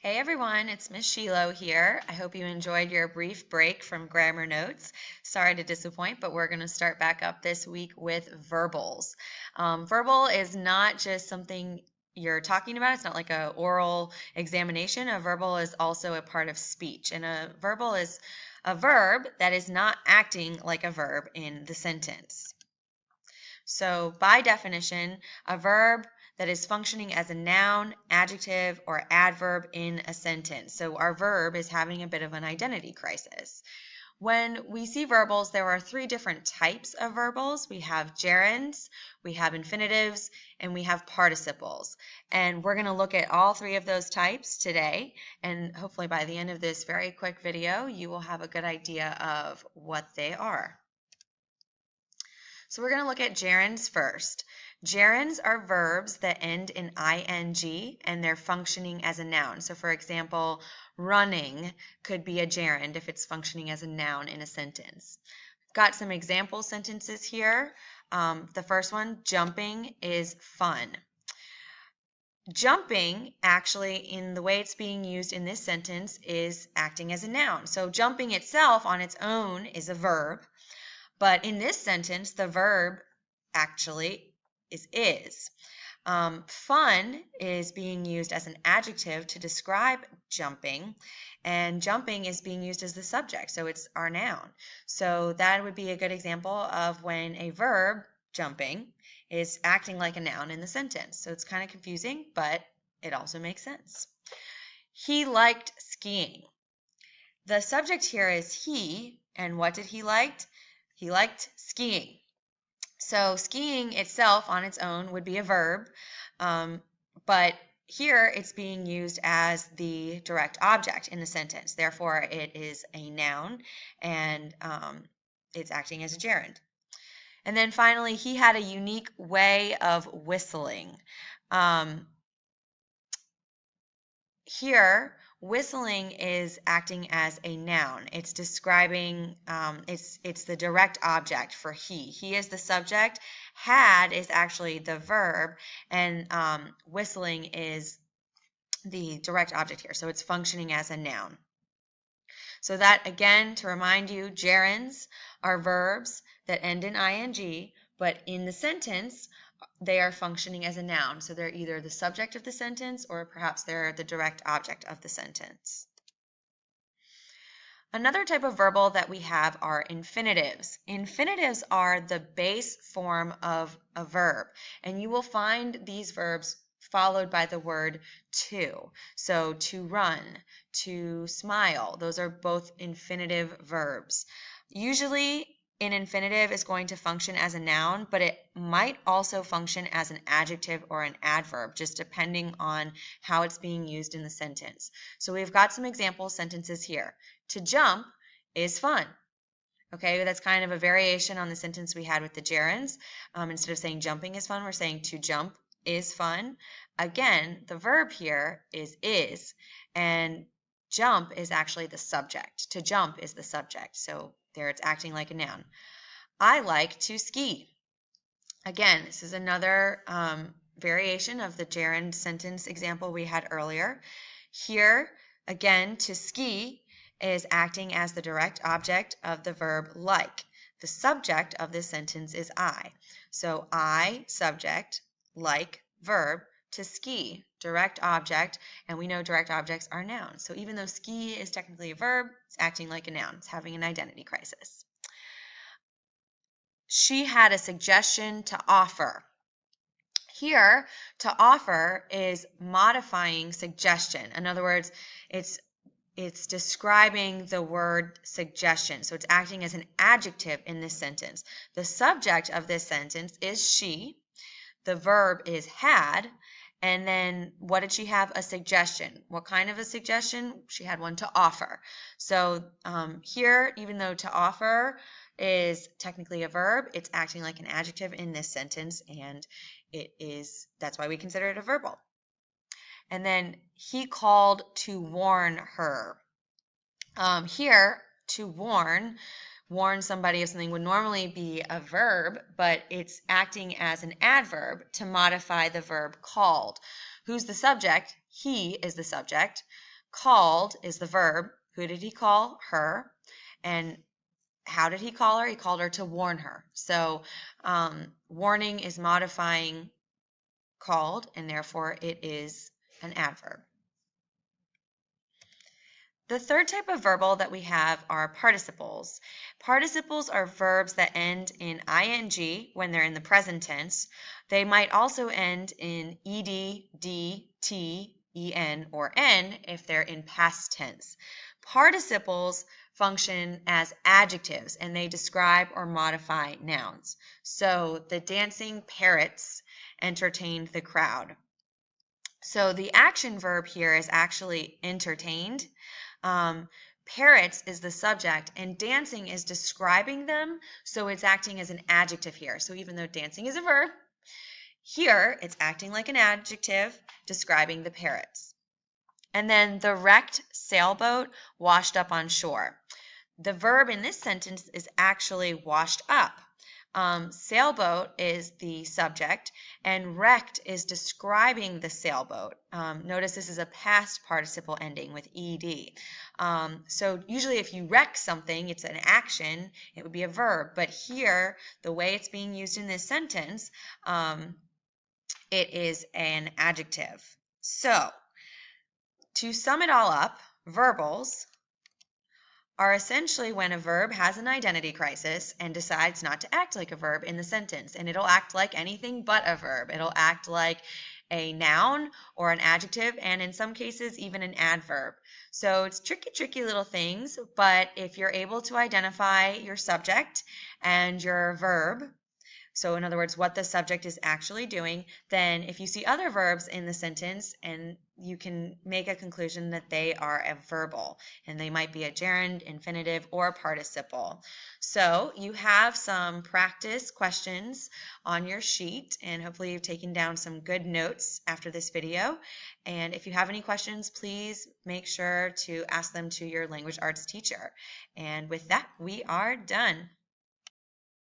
Hey everyone, it's Miss Shilo here. I hope you enjoyed your brief break from grammar notes. Sorry to disappoint, but we're going to start back up this week with verbals. Verbal is not just something you're talking about. It's not like an oral examination. A verbal is also a part of speech, and a verbal is a verb that is not acting like a verb in the sentence. So by definition, a verb that is functioning as a noun, adjective, or adverb in a sentence. So our verb is having a bit of an identity crisis. When we see verbals, there are three different types of verbals. We have gerunds, we have infinitives, and we have participles. And we're going to look at all three of those types today. And hopefully by the end of this very quick video, you will have a good idea of what they are. So we're going to look at gerunds first. Gerunds are verbs that end in ing and they're functioning as a noun. So for example, running could be a gerund if it's functioning as a noun in a sentence. I've got some example sentences here. The first one, jumping is fun. Jumping, actually, in the way it's being used in this sentence, is acting as a noun. So jumping itself on its own is a verb. But in this sentence, the verb actually is. Fun is being used as an adjective to describe jumping, and jumping is being used as the subject, so it's our noun. So that would be a good example of when a verb, jumping, is acting like a noun in the sentence. So it's kind of confusing, but it also makes sense. He liked skiing. The subject here is he, and what did he like? He liked skiing. So skiing itself on its own would be a verb, but here it's being used as the direct object in the sentence. Therefore, it is a noun, and it's acting as a gerund. And then finally, he had a unique way of whistling. Here, whistling is acting as a noun. It's describing, it's the direct object for he. He is the subject. Had is actually the verb, and whistling is the direct object here. So it's functioning as a noun. So that, again, to remind you, gerunds are verbs that end in ing, but in the sentence, they are functioning as a noun. So they're either the subject of the sentence or perhaps they're the direct object of the sentence. Another type of verbal that we have are infinitives. Infinitives are the base form of a verb, and you will find these verbs followed by the word to. So to run, to smile, those are both infinitive verbs. Usually an infinitive is going to function as a noun, but it might also function as an adjective or an adverb, just depending on how it's being used in the sentence. So we've got some example sentences here. To jump is fun. Okay, that's kind of a variation on the sentence we had with the gerunds. Instead of saying jumping is fun, we're saying to jump is fun. Again, the verb here is, and jump is actually the subject. To jump is the subject, so there it's acting like a noun. I like to ski. Again, this is another variation of the gerund sentence example we had earlier. Here, again, to ski is acting as the direct object of the verb like. The subject of this sentence is I. So I, subject, like, verb, to ski, direct object, and we know direct objects are nouns. So even though ski is technically a verb, it's acting like a noun. It's having an identity crisis. She had a suggestion to offer. Here, to offer is modifying suggestion. In other words, it's describing the word suggestion. So it's acting as an adjective in this sentence. The subject of this sentence is she. The verb is had. And then what did she have? A suggestion. What kind of a suggestion? She had one to offer. So here, even though to offer is technically a verb, it's acting like an adjective in this sentence, and that's why we consider it a verbal. And then he called to warn her. Here, to warn somebody of something would normally be a verb, but it's acting as an adverb to modify the verb called. Who's the subject? He is the subject. Called is the verb. Who did he call? Her. And how did he call her? He called her to warn her. So warning is modifying called, and therefore it is an adverb. The third type of verbal that we have are participles. Participles are verbs that end in ing when they're in the present tense. They might also end in ed, d, t, en, or n if they're in past tense. Participles function as adjectives and they describe or modify nouns. So the dancing parrots entertained the crowd. So the action verb here is actually entertained. Parrots is the subject and dancing is describing them, so it's acting as an adjective here. So even though dancing is a verb, here it's acting like an adjective describing the parrots. And then the wrecked sailboat washed up on shore. The verb in this sentence is actually washed up. Sailboat is the subject, and wrecked is describing the sailboat. Notice this is a past participle ending with ed. So usually if you wreck something, it's an action, it would be a verb. But here, the way it's being used in this sentence, it is an adjective. So to sum it all up, verbals are essentially when a verb has an identity crisis and decides not to act like a verb in the sentence. And it'll act like anything but a verb. It'll act like a noun or an adjective, and in some cases, even an adverb. So it's tricky little things, but if you're able to identify your subject and your verb, so in other words, what the subject is actually doing, then if you see other verbs in the sentence, and you can make a conclusion that they are a verbal, and they might be a gerund, infinitive, or participle. So you have some practice questions on your sheet, and hopefully you've taken down some good notes after this video. And if you have any questions, please make sure to ask them to your language arts teacher. And with that, we are done.